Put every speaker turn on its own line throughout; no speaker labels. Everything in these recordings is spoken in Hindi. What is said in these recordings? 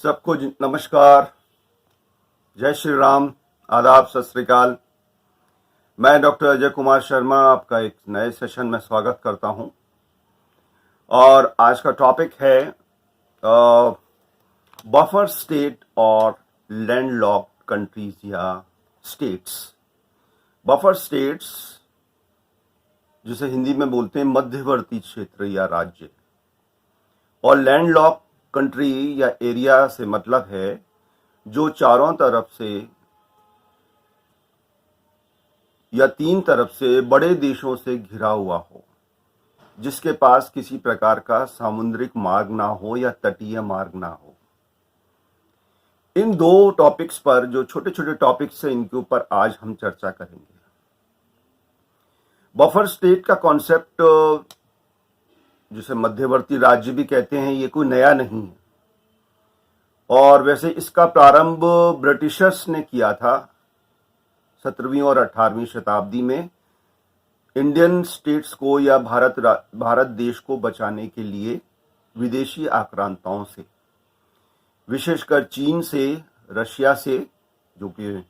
सबको नमस्कार, जय श्री राम, आदाब, सत श्री अकाल। मैं डॉक्टर अजय कुमार शर्मा आपका एक नए सेशन में स्वागत करता हूं। और आज का टॉपिक है बफर स्टेट और लैंडलॉक्ड कंट्रीज या स्टेट्स। बफर स्टेट्स जिसे हिंदी में बोलते हैं मध्यवर्ती क्षेत्र या राज्य, और लैंडलॉक्ड कंट्री या एरिया से मतलब है जो चारों तरफ से या तीन तरफ से बड़े देशों से घिरा हुआ हो, जिसके पास किसी प्रकार का सामुद्रिक मार्ग ना हो या तटीय मार्ग ना हो। इन दो टॉपिक्स पर, जो छोटे छोटे टॉपिक्स हैं, इनके ऊपर आज हम चर्चा करेंगे। बफर स्टेट का कॉन्सेप्ट, जिसे मध्यवर्ती राज्य भी कहते हैं, ये कोई नया नहीं है। और वैसे इसका प्रारंभ ब्रिटिशर्स ने किया था 17वीं और 18वीं शताब्दी में, इंडियन स्टेट्स को या भारत देश को बचाने के लिए विदेशी आक्रांताओं से, विशेषकर चीन से, रशिया से, जो कि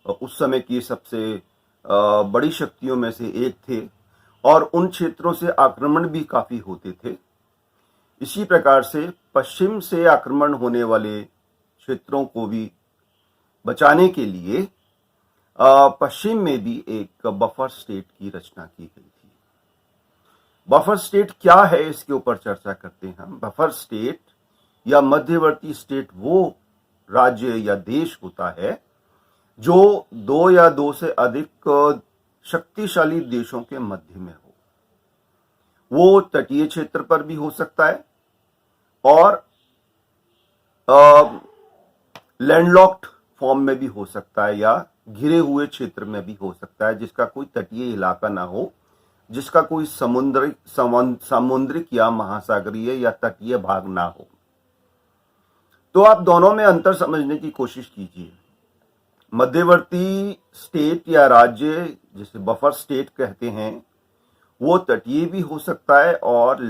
उस समय की सबसे बड़ी शक्तियों में से एक थे, और उन क्षेत्रों से आक्रमण भी काफी होते थे। इसी प्रकार से पश्चिम से आक्रमण होने वाले क्षेत्रों को भी बचाने के लिए पश्चिम में भी एक बफर स्टेट की रचना की गई थी। बफर स्टेट क्या है, इसके ऊपर चर्चा करते हैं हम। बफर स्टेट या मध्यवर्ती स्टेट वो राज्य या देश होता है जो दो या दो से अधिक शक्तिशाली देशों के मध्य में हो। वो तटीय क्षेत्र पर भी हो सकता है और लैंडलॉक्ड फॉर्म में भी हो सकता है, या घिरे हुए क्षेत्र में भी हो सकता है, जिसका कोई तटीय इलाका ना हो, जिसका कोई सामुद्रिक या महासागरीय या तटीय भाग ना हो। तो आप दोनों में अंतर समझने की कोशिश कीजिए। मध्यवर्ती स्टेट या राज्य, जिसे बफर स्टेट कहते हैं, वो तटीय भी हो सकता है और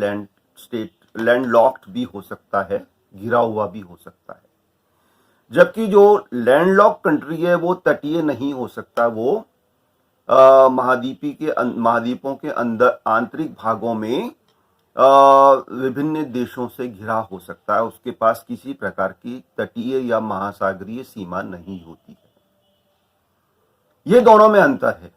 लैंडलॉक्ड भी हो सकता है, घिरा हुआ भी हो सकता है। जबकि जो लैंडलॉक्ड कंट्री है वो तटीय नहीं हो सकता, वो महाद्वीपों के अंदर आंतरिक भागों में विभिन्न देशों से घिरा हो सकता है। उसके पास किसी प्रकार की तटीय या महासागरीय सीमा नहीं होती है। ये दोनों में अंतर है।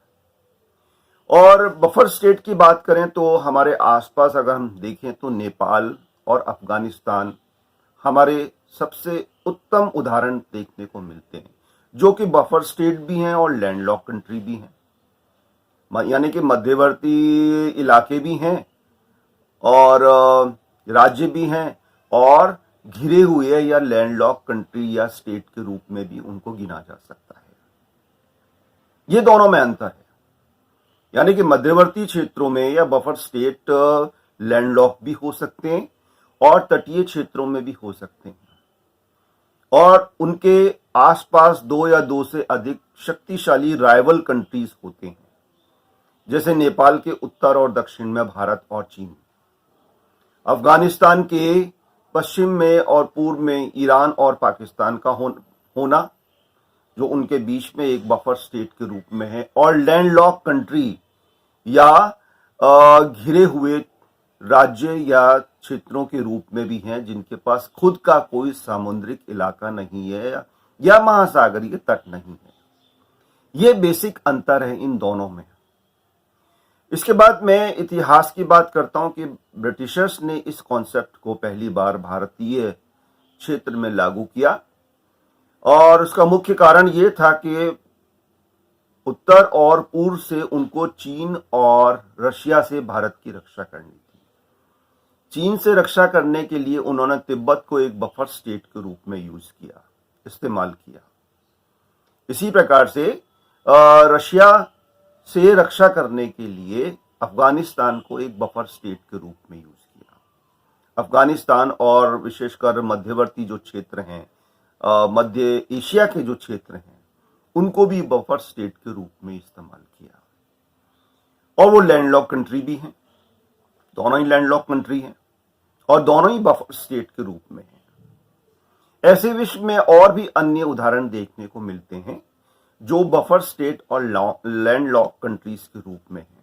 और बफर स्टेट की बात करें तो हमारे आसपास अगर हम देखें तो नेपाल और अफगानिस्तान हमारे सबसे उत्तम उदाहरण देखने को मिलते हैं, जो कि बफर स्टेट भी हैं और लैंडलॉक कंट्री भी हैं। यानी कि मध्यवर्ती इलाके भी हैं और राज्य भी हैं, और घिरे हुए या लैंडलॉक कंट्री या स्टेट के रूप में भी उनको गिना जा सकता है। ये दोनों में अंतर है। यानी कि मध्यवर्ती क्षेत्रों में या बफर स्टेट लैंडलॉक भी हो सकते हैं और तटीय क्षेत्रों में भी हो सकते हैं, और उनके आसपास दो या दो से अधिक शक्तिशाली राइवल कंट्रीज होते हैं, जैसे नेपाल के उत्तर और दक्षिण में भारत और चीन, अफगानिस्तान के पश्चिम में और पूर्व में ईरान और पाकिस्तान का होना, जो उनके बीच में एक बफर स्टेट के रूप में है, और लैंडलॉक कंट्री या घिरे हुए राज्य या क्षेत्रों के रूप में भी हैं, जिनके पास खुद का कोई सामुद्रिक इलाका नहीं है या महासागरीय तट नहीं है। ये बेसिक अंतर है इन दोनों में। इसके बाद मैं इतिहास की बात करता हूं कि ब्रिटिशर्स ने इस कॉन्सेप्ट को पहली बार भारतीय क्षेत्र में लागू किया, और उसका मुख्य कारण ये था कि उत्तर और पूर्व से उनको चीन और रशिया से भारत की रक्षा करनी थी। चीन से रक्षा करने के लिए उन्होंने तिब्बत को एक बफर स्टेट के रूप में इस्तेमाल किया। इसी प्रकार से रशिया से रक्षा करने के लिए अफगानिस्तान को एक बफर स्टेट के रूप में यूज किया। अफगानिस्तान और विशेषकर मध्यवर्ती जो क्षेत्र हैं, मध्य एशिया के जो क्षेत्र हैं, उनको भी बफर स्टेट के रूप में इस्तेमाल किया। और वो लैंडलॉक कंट्री भी हैं, दोनों ही लैंडलॉक कंट्री हैं और दोनों ही बफर स्टेट के रूप में हैं। ऐसे विश्व में और भी अन्य उदाहरण देखने को मिलते हैं जो बफर स्टेट और लैंडलॉक कंट्रीज के रूप में हैं।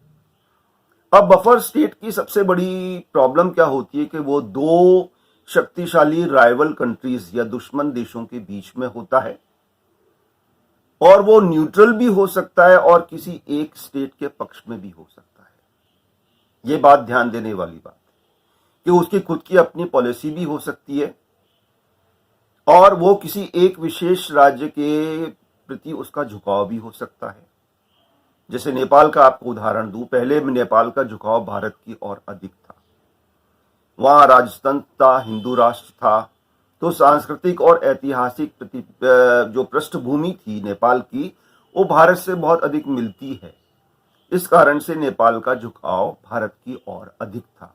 अब बफर स्टेट की सबसे बड़ी प्रॉब्लम क्या होती है कि वो दो शक्तिशाली राइवल कंट्रीज या दुश्मन देशों के बीच में होता है, और वो न्यूट्रल भी हो सकता है और किसी एक स्टेट के पक्ष में भी हो सकता है। ये बात ध्यान देने वाली बात है कि उसकी खुद की अपनी पॉलिसी भी हो सकती है और वो किसी एक विशेष राज्य के प्रति उसका झुकाव भी हो सकता है। जैसे नेपाल का आपको उदाहरण दूं, पहले नेपाल का झुकाव भारत की ओर अधिक था। वहां राजतंत्र था, हिंदू राष्ट्र था, तो सांस्कृतिक और ऐतिहासिक जो पृष्ठभूमि थी नेपाल की, वो भारत से बहुत अधिक मिलती है। इस कारण से नेपाल का झुकाव भारत की ओर अधिक था।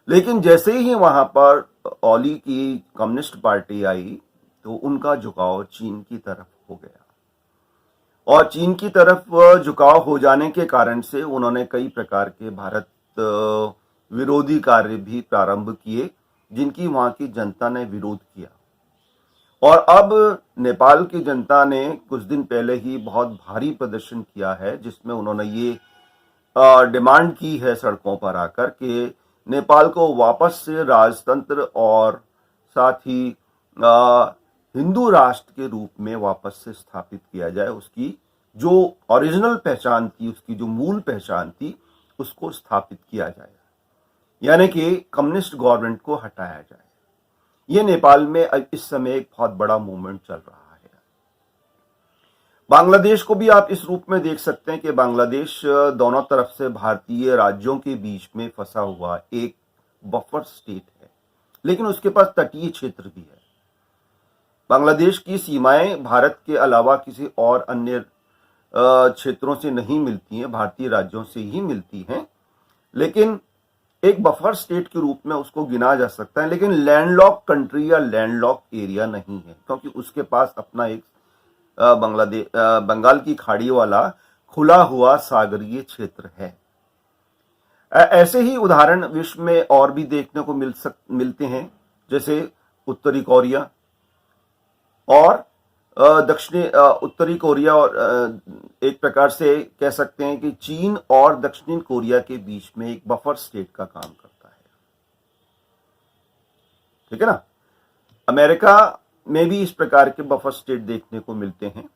लेकिन जैसे ही वहां पर ओली की कम्युनिस्ट पार्टी आई तो उनका झुकाव चीन की तरफ हो गया, और चीन की तरफ झुकाव हो जाने के कारण से उन्होंने कई प्रकार के भारत विरोधी कार्य भी प्रारंभ किए जिनकी वहां की जनता ने विरोध किया। और अब नेपाल की जनता ने कुछ दिन पहले ही बहुत भारी प्रदर्शन किया है जिसमें उन्होंने ये डिमांड की है सड़कों पर आकर कि नेपाल को वापस से राजतंत्र और साथ ही हिंदू राष्ट्र के रूप में वापस से स्थापित किया जाए। उसकी जो ओरिजिनल पहचान थी, उसकी जो मूल पहचान थी, उसको स्थापित किया जाए, यानी कि कम्युनिस्ट गवर्नमेंट को हटाया जाए। ये नेपाल में इस समय एक बहुत बड़ा मूवमेंट चल रहा है। बांग्लादेश को भी आप इस रूप में देख सकते हैं कि बांग्लादेश दोनों तरफ से भारतीय राज्यों के बीच में फंसा हुआ एक बफर स्टेट है, लेकिन उसके पास तटीय क्षेत्र भी है। बांग्लादेश की सीमाएं भारत के अलावा किसी और अन्य क्षेत्रों से नहीं मिलती हैं, भारतीय राज्यों से ही मिलती हैं, लेकिन एक बफर स्टेट के रूप में उसको गिना जा सकता है। लेकिन लैंडलॉक कंट्री या लैंडलॉक एरिया नहीं है, क्योंकि उसके पास अपना एक बंगाल की खाड़ी वाला खुला हुआ सागरीय क्षेत्र है। ऐसे ही उदाहरण विश्व में और भी देखने को मिलते हैं, जैसे उत्तरी कोरिया और उत्तरी कोरिया, और एक प्रकार से कह सकते हैं कि चीन और दक्षिण कोरिया के बीच में एक बफर स्टेट का काम करता है। ठीक है ना। अमेरिका में भी इस प्रकार के बफर स्टेट देखने को मिलते हैं।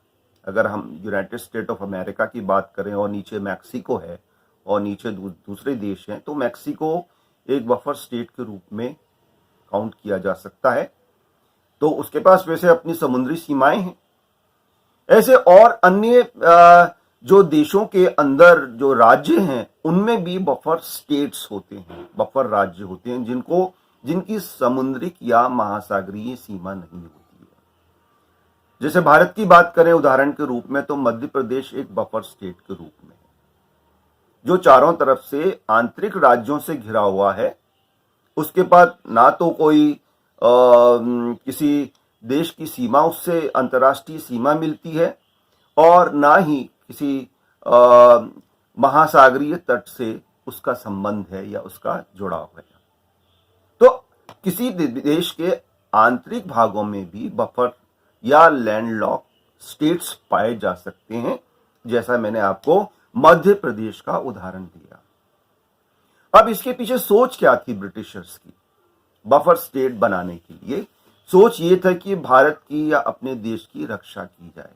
अगर हम यूनाइटेड स्टेट ऑफ अमेरिका की बात करें और नीचे मैक्सिको है और नीचे दूसरे देश हैं, तो मैक्सिको एक बफर स्टेट के रूप में काउंट किया जा सकता है। तो उसके पास वैसे अपनी समुद्री सीमाएं हैं। ऐसे और अन्य जो देशों के अंदर जो राज्य हैं उनमें भी बफर स्टेट्स होते हैं, बफर राज्य होते हैं जिनकी समुद्रिक या महासागरीय सीमा नहीं होती है। जैसे भारत की बात करें उदाहरण के रूप में, तो मध्य प्रदेश एक बफर स्टेट के रूप में है जो चारों तरफ से आंतरिक राज्यों से घिरा हुआ है। उसके पास ना तो कोई किसी देश की सीमा, उससे अंतर्राष्ट्रीय सीमा मिलती है, और ना ही किसी महासागरीय तट से उसका संबंध है या उसका जुड़ाव है। तो किसी देश के आंतरिक भागों में भी बफर या लैंडलॉक स्टेट्स पाए जा सकते हैं, जैसा मैंने आपको मध्य प्रदेश का उदाहरण दिया। अब इसके पीछे सोच क्या थी ब्रिटिशर्स की बफर स्टेट बनाने के लिए? सोच ये था कि भारत की या अपने देश की रक्षा की जाए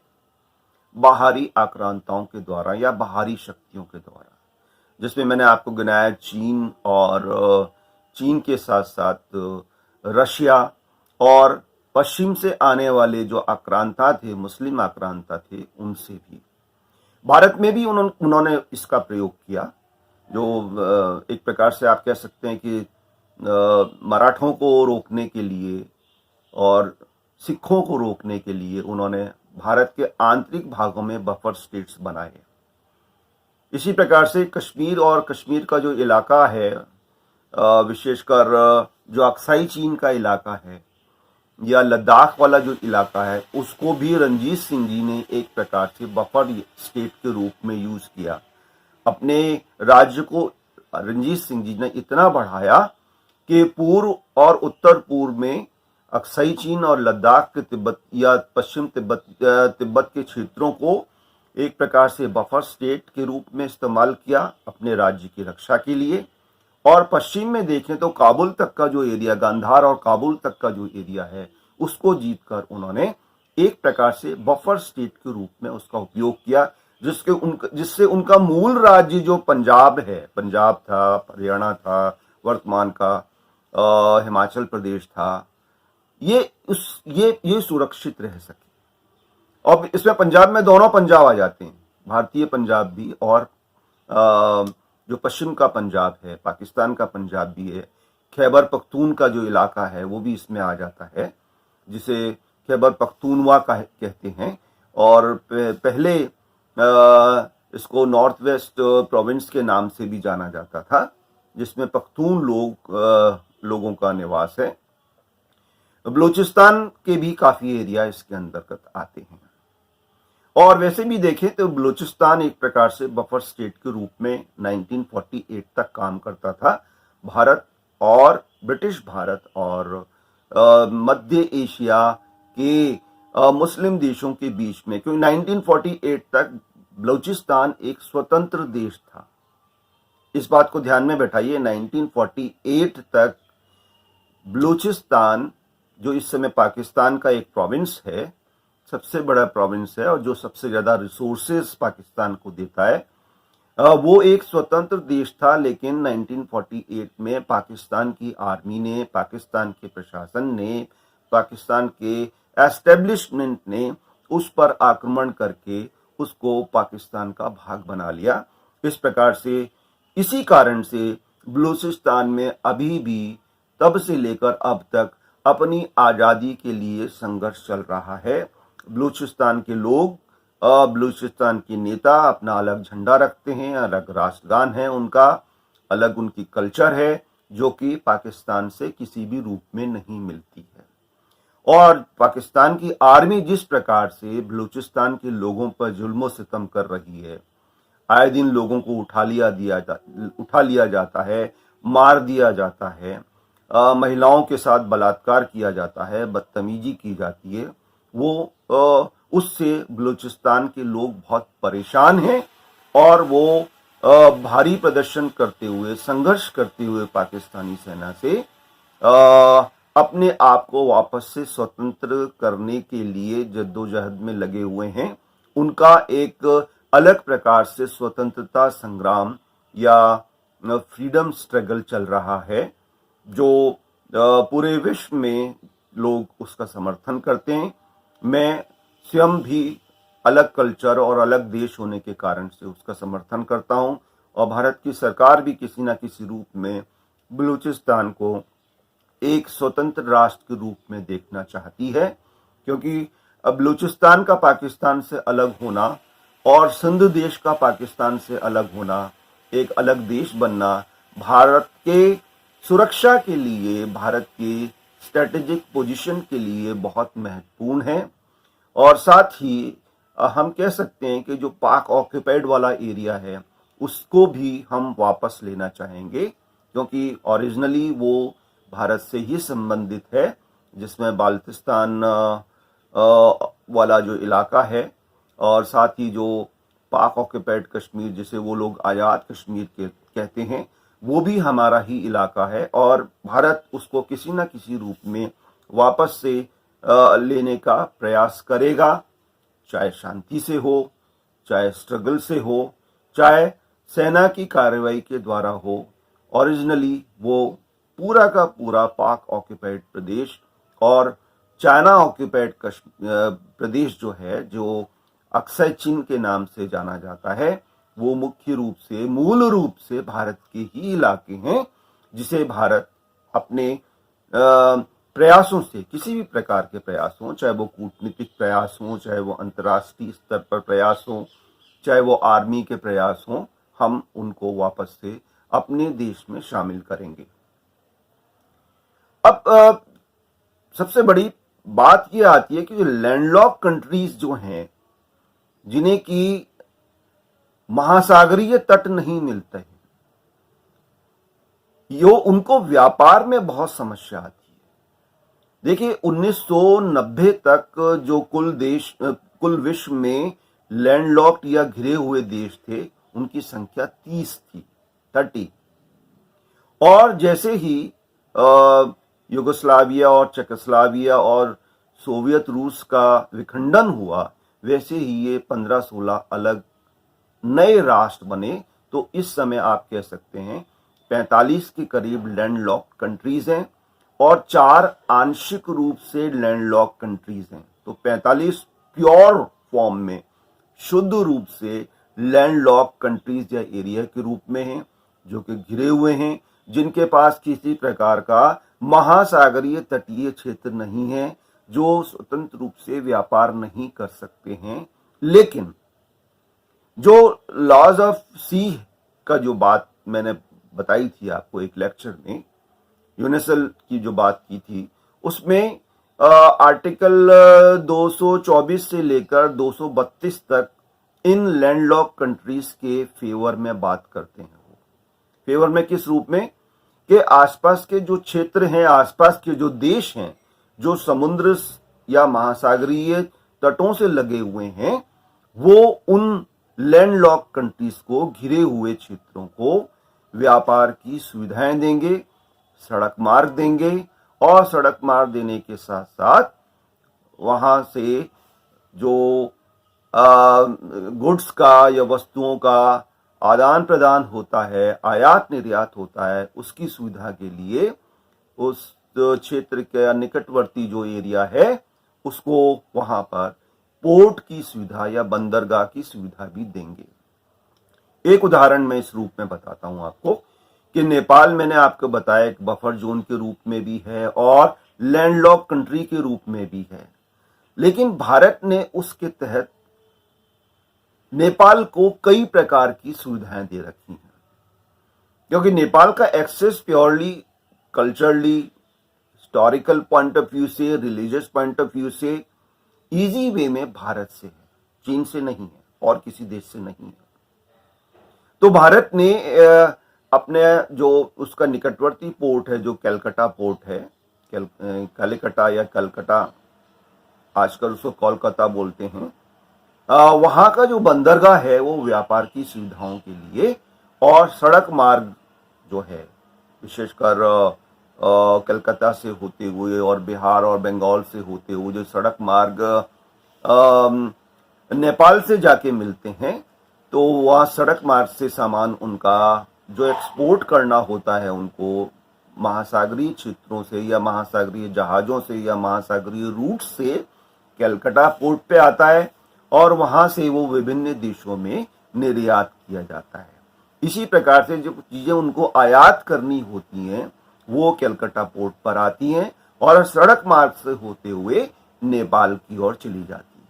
बाहरी आक्रांताओं के द्वारा या बाहरी शक्तियों के द्वारा, जिसमें मैंने आपको गिनाया चीन, और चीन के साथ साथ रशिया, और पश्चिम से आने वाले जो आक्रांता थे, मुस्लिम आक्रांता थे, उनसे भी। भारत में भी उन्होंने इसका प्रयोग किया, जो एक प्रकार से आप कह सकते हैं कि मराठों को रोकने के लिए और सिखों को रोकने के लिए उन्होंने भारत के आंतरिक भागों में बफर स्टेट्स बनाए। इसी प्रकार से कश्मीर और कश्मीर का जो इलाका है, विशेषकर जो अक्साई चीन का इलाका है या लद्दाख वाला जो इलाका है, उसको भी रणजीत सिंह जी ने एक प्रकार से बफर स्टेट के रूप में यूज किया। अपने राज्य को रणजीत सिंह जी ने इतना बढ़ाया कि पूर्व और उत्तर पूर्व में अक्साई चीन और लद्दाख के तिब्बत या पश्चिम तिब्बत के क्षेत्रों को एक प्रकार से बफर स्टेट के रूप में इस्तेमाल किया अपने राज्य की रक्षा के लिए। और पश्चिम में देखें तो काबुल तक का जो एरिया, गांधार और काबुल तक का जो एरिया है, उसको जीतकर उन्होंने एक प्रकार से बफर स्टेट के रूप में उसका उपयोग किया, जिससे उनका मूल राज्य जो पंजाब है, पंजाब था, हरियाणा था, वर्तमान का हिमाचल प्रदेश था, ये सुरक्षित रह सके। और इसमें पंजाब में दोनों पंजाब आ जाते हैं, भारतीय पंजाब भी और जो पश्चिम का पंजाब है, पाकिस्तान का पंजाब भी है। खैबर पख्तून का जो इलाका है वो भी इसमें आ जाता है, जिसे खैबर पख्तूनवा कहते हैं। और पहले इसको नॉर्थ वेस्ट प्रोविंस के नाम से भी जाना जाता था, जिसमें पख्तून लोगों का निवास है। बलूचिस्तान के भी काफी एरिया इसके अंतर्गत आते हैं। और वैसे भी देखें तो बलूचिस्तान एक प्रकार से बफर स्टेट के रूप में 1948 तक काम करता था भारत और ब्रिटिश भारत और मध्य एशिया के मुस्लिम देशों के बीच में, क्योंकि 1948 तक बलूचिस्तान एक स्वतंत्र देश था। इस बात को ध्यान में बैठाइए, 1948 तक बलूचिस्तान, जो इस समय पाकिस्तान का एक प्रोविंस है, सबसे बड़ा प्रोविंस है और जो सबसे ज्यादा रिसोर्सेज पाकिस्तान को देता है, वो एक स्वतंत्र देश था। लेकिन 1948 में पाकिस्तान की आर्मी ने, पाकिस्तान के प्रशासन ने, पाकिस्तान के एस्टेब्लिशमेंट ने उस पर आक्रमण करके उसको पाकिस्तान का भाग बना लिया। इस प्रकार से, इसी कारण से बलूचिस्तान में अभी भी तब से लेकर अब तक अपनी आजादी के लिए संघर्ष चल रहा है। बलूचिस्तान के लोग, बलूचिस्तान के नेता अपना अलग झंडा रखते हैं, अलग राष्ट्रगान है उनका, अलग उनकी कल्चर है, जो कि पाकिस्तान से किसी भी रूप में नहीं मिलती है। और पाकिस्तान की आर्मी जिस प्रकार से बलूचिस्तान के लोगों पर जुल्म सितम कर रही है, आए दिन लोगों को उठा लिया जाता है, मार दिया जाता है, महिलाओं के साथ बलात्कार किया जाता है, बदतमीजी की जाती है, वो उससे बलूचिस्तान के लोग बहुत परेशान हैं। और वो भारी प्रदर्शन करते हुए, संघर्ष करते हुए पाकिस्तानी सेना से अपने आप को वापस से स्वतंत्र करने के लिए जद्दोजहद में लगे हुए हैं। उनका एक अलग प्रकार से स्वतंत्रता संग्राम या फ्रीडम स्ट्रगल चल रहा है, जो पूरे विश्व में लोग उसका समर्थन करते हैं। मैं स्वयं भी अलग कल्चर और अलग देश होने के कारण से उसका समर्थन करता हूं, और भारत की सरकार भी किसी न किसी रूप में बलूचिस्तान को एक स्वतंत्र राष्ट्र के रूप में देखना चाहती है। क्योंकि अब बलूचिस्तान का पाकिस्तान से अलग होना और सिंध देश का पाकिस्तान से अलग होना, एक अलग देश बनना, भारत के सुरक्षा के लिए, भारत की स्ट्रेटेजिक पोजीशन के लिए बहुत महत्वपूर्ण है। और साथ ही हम कह सकते हैं कि जो पाक ऑक्यूपाइड वाला एरिया है उसको भी हम वापस लेना चाहेंगे, क्योंकि ओरिजिनली वो भारत से ही संबंधित है, जिसमें बाल्टिस्तान वाला जो इलाका है, और साथ ही जो पाक ऑक्यूपाइड कश्मीर, जिसे वो लोग आज़ाद कश्मीर कहते हैं, वो भी हमारा ही इलाका है। और भारत उसको किसी न किसी रूप में वापस से लेने का प्रयास करेगा, चाहे शांति से हो, चाहे स्ट्रगल से हो, चाहे सेना की कार्रवाई के द्वारा हो। ओरिजिनली वो पूरा का पूरा पाक ऑक्यूपाइड प्रदेश और चाइना ऑक्यूपाइड प्रदेश जो है, जो अक्साई चीन के नाम से जाना जाता है, वो मुख्य रूप से, मूल रूप से भारत के ही इलाके हैं, जिसे भारत अपने प्रयासों से, किसी भी प्रकार के प्रयास हों, चाहे वो कूटनीतिक प्रयास हों, चाहे वो अंतर्राष्ट्रीय स्तर पर प्रयास हों, चाहे वो आर्मी के प्रयास हों, हम उनको वापस से अपने देश में शामिल करेंगे। अब सबसे बड़ी बात यह आती है कि जो लैंडलॉक कंट्रीज जो हैं, जिन्हें की महासागरीय तट नहीं मिलते हैं, उनको व्यापार में बहुत समस्या आती है। देखिए 1990 तक जो कुल विश्व में लैंडलॉक्ड या घिरे हुए देश थे उनकी संख्या 30 थी, 30। और जैसे ही युगोस्लाविया और चेकोस्लाविया और सोवियत रूस का विखंडन हुआ, वैसे ही ये 15-16 अलग नए राष्ट्र बने। तो इस समय आप कह सकते हैं 45 के करीब लैंडलॉक्ड कंट्रीज हैं और 4 आंशिक रूप से लैंडलॉक्ड कंट्रीज हैं। तो 45 प्योर फॉर्म में, शुद्ध रूप से लैंडलॉक्ड कंट्रीज या एरिया के रूप में हैं, जो कि घिरे हुए हैं, जिनके पास किसी प्रकार का महासागरीय तटीय क्षेत्र नहीं है, जो स्वतंत्र रूप से व्यापार नहीं कर सकते हैं। लेकिन जो लॉज ऑफ सी का जो बात मैंने बताई थी आपको एक लेक्चर में, यूनेस्को की जो बात की थी, उसमें आर्टिकल 224 से लेकर 232 तक इन लैंडलॉक कंट्रीज के फेवर में बात करते हैं। वो फेवर में किस रूप में कि आसपास के जो क्षेत्र हैं, आसपास के जो देश हैं, जो समुद्र या महासागरीय तटों से लगे हुए हैं, वो उन लैंडलॉक कंट्रीज को, घिरे हुए क्षेत्रों को व्यापार की सुविधाएं देंगे, सड़क मार्ग देंगे, और सड़क मार्ग देने के साथ साथ वहां से जो गुड्स का या वस्तुओं का आदान प्रदान होता है, आयात निर्यात होता है, उसकी सुविधा के लिए उस क्षेत्र के निकटवर्ती जो एरिया है उसको वहां पर पोर्ट की सुविधा या बंदरगाह की सुविधा भी देंगे। एक उदाहरण मैं इस रूप में बताता हूं आपको कि नेपाल, मैंने आपको बताया, एक बफर जोन के रूप में भी है और लैंडलॉक कंट्री के रूप में भी है। लेकिन भारत ने उसके तहत नेपाल को कई प्रकार की सुविधाएं दे रखी हैं, क्योंकि नेपाल का access purely culturally, historical point of view से, रिलीजियस पॉइंट ऑफ व्यू से इजी वे में भारत से है, चीन से नहीं है और किसी देश से नहीं है। तो भारत ने अपने जो उसका निकटवर्ती पोर्ट है, जो कलकत्ता पोर्ट है, कलकत्ता या कलकत्ता, आजकल उसको कोलकाता बोलते हैं, वहां का जो बंदरगाह है वो व्यापार की सुविधाओं के लिए, और सड़क मार्ग जो है विशेषकर कलकत्ता से होते हुए और बिहार और बंगाल से होते हुए जो सड़क मार्ग नेपाल से जाके मिलते हैं, तो वह सड़क मार्ग से सामान उनका जो एक्सपोर्ट करना होता है उनको महासागरीय क्षेत्रों से या महासागरीय जहाजों से या महासागरीय रूट से कलकत्ता पोर्ट पे आता है और वहां से वो विभिन्न देशों में निर्यात किया जाता है। इसी प्रकार से जो चीजें उनको आयात करनी होती हैं वो कलकत्ता पोर्ट पर आती हैं और सड़क मार्ग से होते हुए नेपाल की ओर चली जाती है।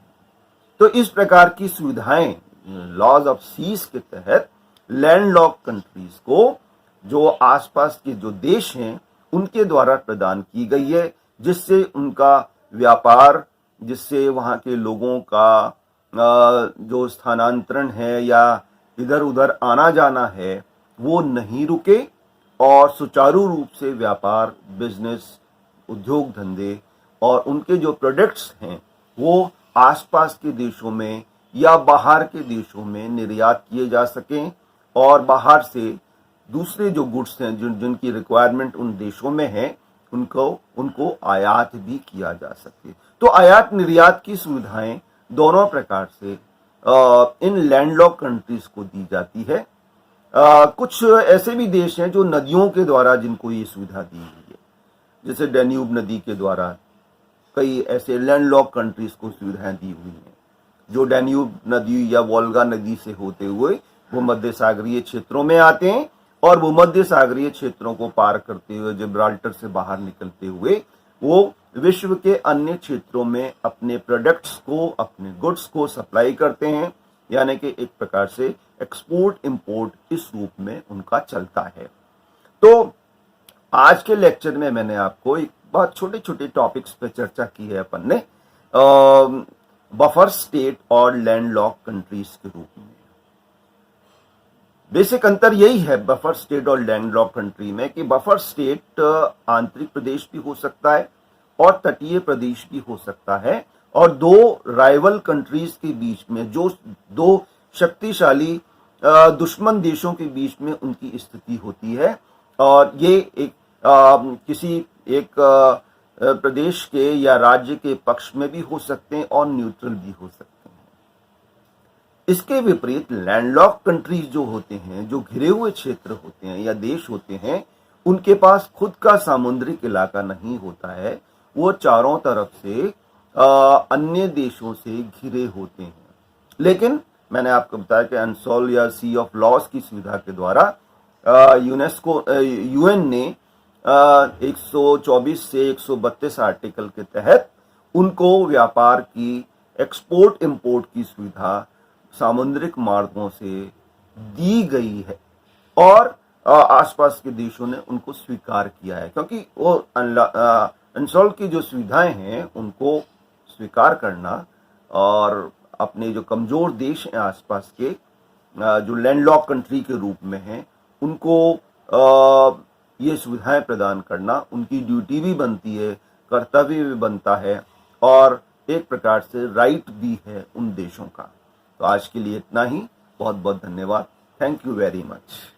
तो इस प्रकार की सुविधाएं लॉज ऑफ सीज के तहत लैंडलॉक कंट्रीज को, जो आसपास के जो देश हैं उनके द्वारा प्रदान की गई है, जिससे उनका व्यापार, जिससे वहां के लोगों का जो स्थानांतरण है या इधर उधर आना जाना है वो नहीं रुके और सुचारू रूप से व्यापार, बिजनेस, उद्योग धंधे और उनके जो प्रोडक्ट्स हैं वो आसपास के देशों में या बाहर के देशों में निर्यात किए जा सकें और बाहर से दूसरे जो गुड्स हैं जिनकी रिक्वायरमेंट उन देशों में है उनको आयात भी किया जा सके। तो आयात निर्यात की सुविधाएं दोनों प्रकार से इन लैंडलॉक कंट्रीज को दी जाती है। कुछ ऐसे भी देश हैं जो नदियों के द्वारा जिनको ये सुविधा दी हुई है, जैसे डैन्यूब नदी के द्वारा कई ऐसे लैंडलॉक कंट्रीज को सुविधाएं दी हुई हैं। जो डैन्यूब नदी या वोल्गा नदी से होते हुए भूमध्य सागरीय क्षेत्रों में आते हैं और भूमध्य सागरीय क्षेत्रों को पार करते हुए जिब्राल्टर से बाहर निकलते हुए वो विश्व के अन्य क्षेत्रों में अपने प्रोडक्ट्स को, अपने गुड्स को सप्लाई करते हैं, यानी कि एक प्रकार से एक्सपोर्ट इंपोर्ट इस रूप में उनका चलता है। तो आज के लेक्चर में मैंने आपको एक बहुत छोटे छोटे टॉपिक्स पे चर्चा की है अपन ने, बफर स्टेट और लैंडलॉक कंट्रीज के रूप में। बेसिक अंतर यही है बफर स्टेट और लैंडलॉक कंट्री में कि बफर स्टेट आंतरिक प्रदेश भी हो सकता है और तटीय प्रदेश भी हो सकता है, और दो राइवल कंट्रीज के बीच में, जो दो शक्तिशाली दुश्मन देशों के बीच में उनकी स्थिति होती है, और ये एक किसी एक प्रदेश के या राज्य के पक्ष में भी हो सकते हैं और न्यूट्रल भी हो सकते हैं। इसके विपरीत लैंडलॉक कंट्रीज जो होते हैं, जो घिरे हुए क्षेत्र होते हैं या देश होते हैं, उनके पास खुद का सामुद्रिक इलाका नहीं होता है, वो चारों तरफ से अन्य देशों से घिरे होते हैं। लेकिन मैंने आपको बताया कि अनसॉल्व या सी ऑफ लॉस की सुविधा के द्वारा यूएन ने 124 से 132 आर्टिकल के तहत उनको व्यापार की, एक्सपोर्ट इंपोर्ट की सुविधा सामुद्रिक मार्गों से दी गई है, और आसपास के देशों ने उनको स्वीकार किया है, क्योंकि वो अनसॉल्व की जो सुविधाएं हैं उनको स्वीकार करना, और अपने जो कमजोर देश हैं आसपास के, जो लैंडलॉक कंट्री के रूप में हैं, उनको ये सुविधाएं प्रदान करना उनकी ड्यूटी भी बनती है, कर्तव्य भी बनता है, और एक प्रकार से राइट भी है उन देशों का। तो आज के लिए इतना ही। बहुत बहुत धन्यवाद। Thank you very much.